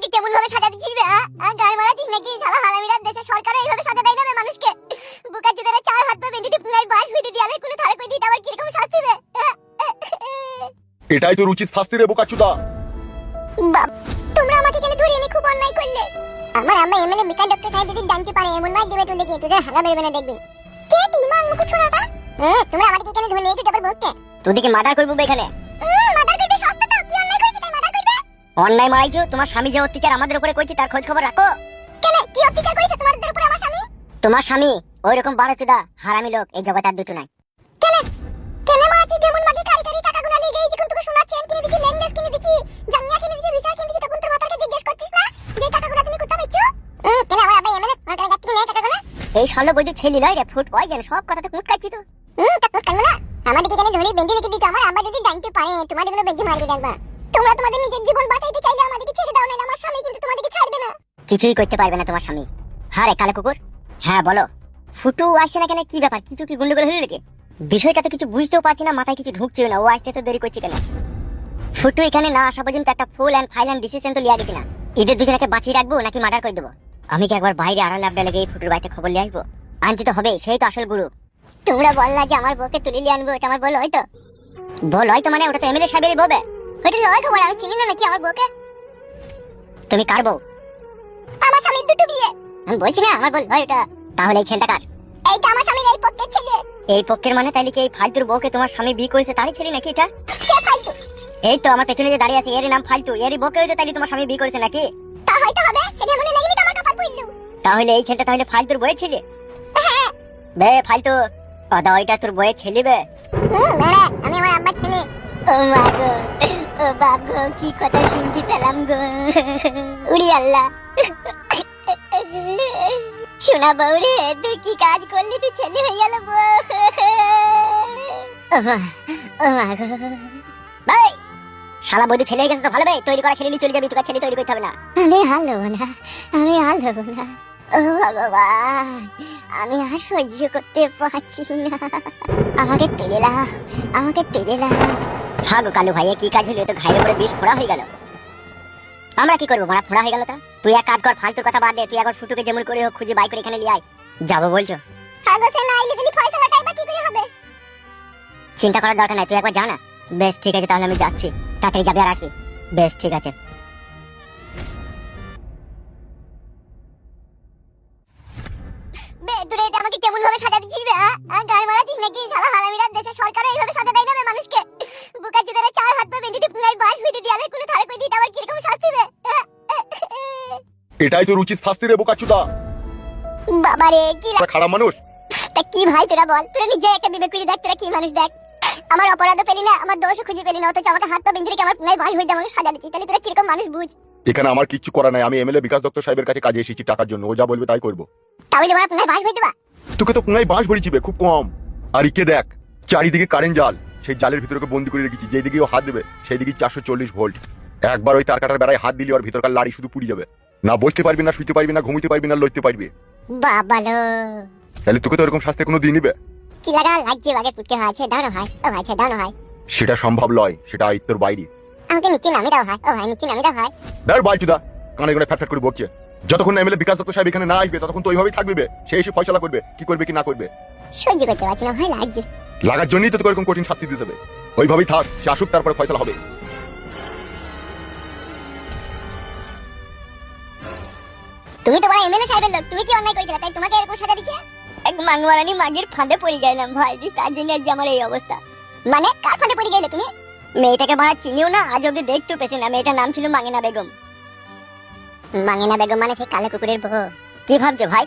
আমাকে কেমন ভাবে সাজা দিছিস রে? গায়ে মারাছিস নাকি? শালা হারামিরা, দেশে সরকার এইভাবে সাজা দেয় না বে মানুষকে। বুকা চুদারে চার হাত পা বেঁধে পুরাই বাস হইতে দিয়ালে কোলে থারে কই দিটা আবার কি রকম শাস্তি বে? এটাই তোর উচিত শাস্তি রে বোকাচুদা। বাপ, তোমরা আমাকে কেন ধরে এনে খুব অন্যায় করলে। আমার আম্মা এমএলএ বিকাশ ডক্টর সাহেব যদি জানতে পারে এমন মার দেবে তোদেরকে, তোদের হাগা বেরবে না দেখবি। কে দিমাগ মুখ ছোড়াটা? তোমরা আমাকে কেন ধরে একটু ডাবল বলতে? তোদেরকে মার্ডার করবো এখানে। মার্ডার করবে সস্তা তো, কি অন্যায় করেছে তাই মার্ডার করবে? অন্যায় মারাইছো, তোমার স্বামী যে অত্যাচার আমাদের উপরে করছে তার খোঁজ খবর রাখো। কেন কি অত্যাচার করেছে তোমাদের উপরে আমার স্বামী? তোমার স্বামী ওইরকম বারোচুদা হারামি লোক এই জগতে আর দুটো নাই। কেন কেন মারাচ্ছি? যেমন মাকে কারি কারি টাকা গুনা লেগে এই যখন তোকে শোনা চেন কিনে দিছি, লেনদেস কিনে দিছি, জাঙ্গিয়া কিনে দিছি, ভিসা কিনে দিছি, তখন তোর মাথাকে জিজ্ঞেস করছিস না যে টাকাগুলো তুমি কোথায় পেয়েছো? কেন আমার আব্বা এমএলএ আমার কাছে গাছ কিনে টাকাগুলো? এই শালো বৈদ্য ছেলে লয় রে, ফুট কয় যেন সব কথা তো কুটকাচ্ছি তো। টাকা কেন না আমাদেরকে কেন ধরে বেঁধে রেখে দিছো? আমার আব্বা যদি জানতে পারে তোমাদের গুলো বেঁধে মারবে দেখবা। তোমরা তোমাদের নিজের জীবন বাঁচাইতে চাইলে আমাদেরকে ছেড়ে দাও, না আমার স্বামী কিন্তু তোমাদেরকে ছাড়বে না। কিছুই করতে পারবে না তোমার স্বামী। হারে কালো কুকুর। হ্যাঁ বলো, ফুটু আসছে না কেন? কি ব্যাপার? কিছু কি গন্ডগোল হলো নাকি? বিষয়টা তো কিছু বুঝতেও পারছি না, মাথায় কিছু ঢুকছেও না। ও আসতে তো দেরি করছে কেন? ফুটু এখানে না আসা পর্যন্ত একটা ফুল এন্ড ফাইনাল ডিসিশন তো লিয়া গেছি না। এদের দুজনকে বাঁচিয়ে রাখবো নাকি মার্ডার করে দেবো? আমি কি একবার বাইরে আড়াল আবডা লেগে ফুটুর বাড়িতে খবর লিয়ে আসবো? আনতে তো হবে, সেই তো আসল গুরু। তোমরা বললা যে আমার বউকে তুলে নিয়ে আনবো, এটা আমার বল হয়তো? বল হয়তো মানে ওটা তো এমএলএ সাহেবেরই বউবে। ওইটা লয় খবর, আমি চিনি না নাকি আমার বউকে? তুমি কার বউ? আমার স্বামীর দুটো বিয়ে। আমি বলছি না আমার বল হয় ওটা। তাহলে এই ছেলেটা কার? এইটা আমার স্বামীর এই পক্ষের ছেলে। এই পক্ষের মানে তাইলে কি এই ফালতুর বউকে তোমার স্বামী বিয়ে করেছে তারই ছেলে নাকি এটা? কে ফালতু? এই তো আমার পেছনে যে দাঁড়িয়ে আছে, এর নাম ফালতু। এরই বউকে হয়তো তাইলে তোমার স্বামী বিয়ে করেছে নাকি? তা হয়তো হবে, সেটা মনে লাগেনি তো আমার কপাল পুইল্লু। তাহলে এই ছেলেটা তাহলে ফালতুর বউয়ের ছেলে? বে ফালতু, আদা ওইটা তোর বউয়ের ছেলে বে? মেরে আমি আমার আব্বার ছেলে। ও মা গো, ও বাপ গো, কি কথা শুনতে পেলাম গো। উড়ি আল্লাহ। শোনা বউ রে, তুই কি কাজ করলি? তুই ছেলে হয়ে গেল বউ। ও মা গো। ভাই শালা বৌদি ছেলে হয়ে গেছে তো ভালো বে, তৈরি করা ছেলে নিয়ে চলে যাবি, তোকে ছেলে তৈরি করতে হবে না। আমি হালবো না, আমি হালবো না। ও ভগবান, আমি আর সহ্য করতে পারছি না। আমাকে তুলে নাও, আমাকে তুলে নাও। হ্যাঁ গো কালু ভাইয়া, কি কাজ হলো? তো ঘায়ের উপরে বিষ ফোড়া হয়ে গেল। আমরা কি করবো? মারা ফোড়া হয়ে গেল। তা তুই এক কাজ কর, ফালতুর কথা বাদ দে। তুই একবার ফুটুকে যেমন করে হোক খুঁজে বাই করে এখানে নিয়ে আয়। যাবো বলছো? কাগজে না আইলে দিলি ফয়সালাটা এবার কি করে হবে? চিন্তা করার দরকার নাই, তুই একবার যা না। বেশ ঠিক আছে, তাহলে আমি যাচ্ছি। তাড়াতাড়ি যাবি আর আসবি। বেশ ঠিক আছে। বে দূরে এটা আমাকে কেমন ভাবে সাজা দিছিস বে? গায়ে মারাছিস নাকি? শালা হারামিরা, দেশে সরকার এইভাবে সাজা দেয় না বে মানুষকে। বুকা চুদারে চার হাত পা বেঁধে পুরাই বাস হইতে দিয়ালে কোলে থারে কই দিটা আবার কি রকম শাস্তি বে? এটাই তোর উচিত শাস্তি রে বোকাচুদা। বাবারে কি খারাপ মানুষ। তা কি ভাই তোরা বল, তোরা নিজে একটা বিবেক করে দেখ, তোরা কি মানুষ দেখ। আমার অপরাধ পেলি না, আমার দোষ খুঁজে পেলি না, অথচ আমাকে হাত পা বেঁধে রেখে আমার পুনাই বাস হইতে আমাকে সাজা দিচ্ছিস। তাহলে তোরা কিরকম মানুষ বুঝ। এখানে আমার কিচ্ছু করা নাই। আমি এমএলএ বিকাশ দত্ত সাহেবের কাছে কাজে এসেছি টাকার জন্য। ও যা বলবে তাই করবো। তাহলে আমার পুনাই বাস হইতে বা? তোকে তো পুনাই বাঁশ ভরিছিবে খুব কম। আর ইকে দেখ, চারিদিকে কারেন্ট জাল। সেই জালের ভিতরে বন্দি করে রেখেছি। যেদিকে ও হাত দেবে সেই দিকে 440 ভোল্ট। একবার ওই তার কাটার বেড়ায় হাত দিলি ওর ভিতরকার লাড়ি শুধু পুড়ে যাবে। না বসতে পারবি, না শুইতে পারবি, না ঘুমিতে পারবি, না লড়তে পারবি। বাবালো, তাহলে তোকে তো এরকম শাস্তি কোনো দিন নিবে? কি লাগা লাগছে বাগে পুটকে হয়েছে, দাও না ভাই, ও ভাই দাও না ভাই। সেটা সম্ভব নয়, সেটা আয়ত্তের বাইরে। আমাকে নিচে নামিয়ে দাও ভাই, ও ভাই নিচে নামিয়ে দাও ভাই। দাঁড় বাইচুদা, কানে কানে ফ্যাট করে বকছে। যতক্ষণ এমএলএ বিকাশ দত্ত সাহেব এখানে না আসবে ততক্ষণ তো ওইভাবেই থাকবে। সে এসে ফয়সালা করবে কি করবে কি না করবে। সহ্য করতে পারছি না ভাই, লাগছে। লাগার জন্যই তো তোকে এরকম কঠিন শাস্তি দিতে হবে। ওইভাবেই থাক, সে আসুক তারপরে ফয়সালা হবে। তুমি তো বড় এমএলএ সাহেবের লোক, তুমি কি অন্যায় করেছিলে তাই তোমাকে এরকম সাজা দিচ্ছে? এক মাংমারানি মাগের ফাঁদে পড়ে গেলাম ভাই, তার জন্য আজ আমার এই অবস্থা। মানে কার ফাঁদে পড়ে গেলে তুমি? মেয়েটাকে মারা চিনিও না, আজ অব্দি দেখতেও পেছি না। মেয়েটার নাম ছিল মাঙ্গেনা বেগম। মাঙ্গেনা বেগম মানে সেই কালো কুকুরের বউ? কি ভাবছো ভাই?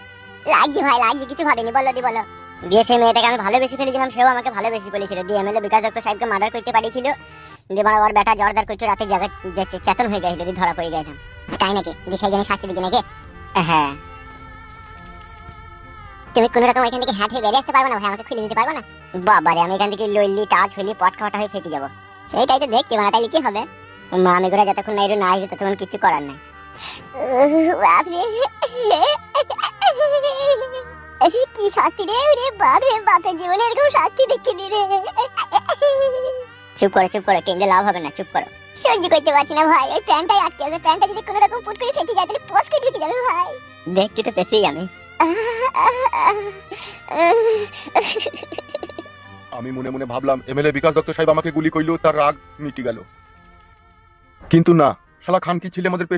লাগছে ভাই, লাগছে, কিছু ভাবিনি, বলো দি বলো। দিয়ে সেই মেয়েটাকে আমি ভালোবেসে ফেলেছিলাম, সেও আমাকে ভালোবেসে ফেলেছিল। দিয়ে এমএলএ বিকাশ দত্ত সাহেবকে মার্ডার করতে পারিয়েছিল। দিয়ে মানে ওর বেটা জর্দার করছো রাতে জায়গা চেতন হয়ে গেছিল, দিয়ে ধরা পড়ে গেলাম। তাই নাকি? যে সেই জন্য শাস্তি দিচ্ছে নাকি? হ্যাঁ। তুমি কোন রকম এখান থেকে হ্যাট হয়ে বেরিয়ে আসতে পারবে না ভাই? আমাকে খুলে দিতে পারবে না? বাবারে, আমি এখান থেকে লইলি টাচ হইলি পট খাওয়াটা হয়ে ফেটে যাবো। সেইটাই তো দেখছি মানে, তাইলে কি হবে? মা আমি করে যতক্ষণ না এরু না আসবে ততক্ষণ কিছু করার নাই। বাপরে, কি শাস্তি রে! রে বাপরে, বাপের জীবনে এরকম শাস্তি দেখে দিবে। চুপ করো কেন্দ্রে লাভ হবে না, চুপ করো। সহ্য করতে পারছি না ভাই, ওই প্যান্টটাই আটকে যাবে। প্যান্টটা যদি কোনো রকম পুট করে ফেটে যায় তাহলে পোস্টে ঢুকে যাবে ভাই। দেখতে তো পেয়েছি আমি। আমি মনে মনে ভাবলাম এমএলএ বিকাশ দত্ত সাহেব আমাকে গুলি করলেও তার রাগ মিটে গেল, কিন্তু না, শালা খানকি ছেলে আমাদের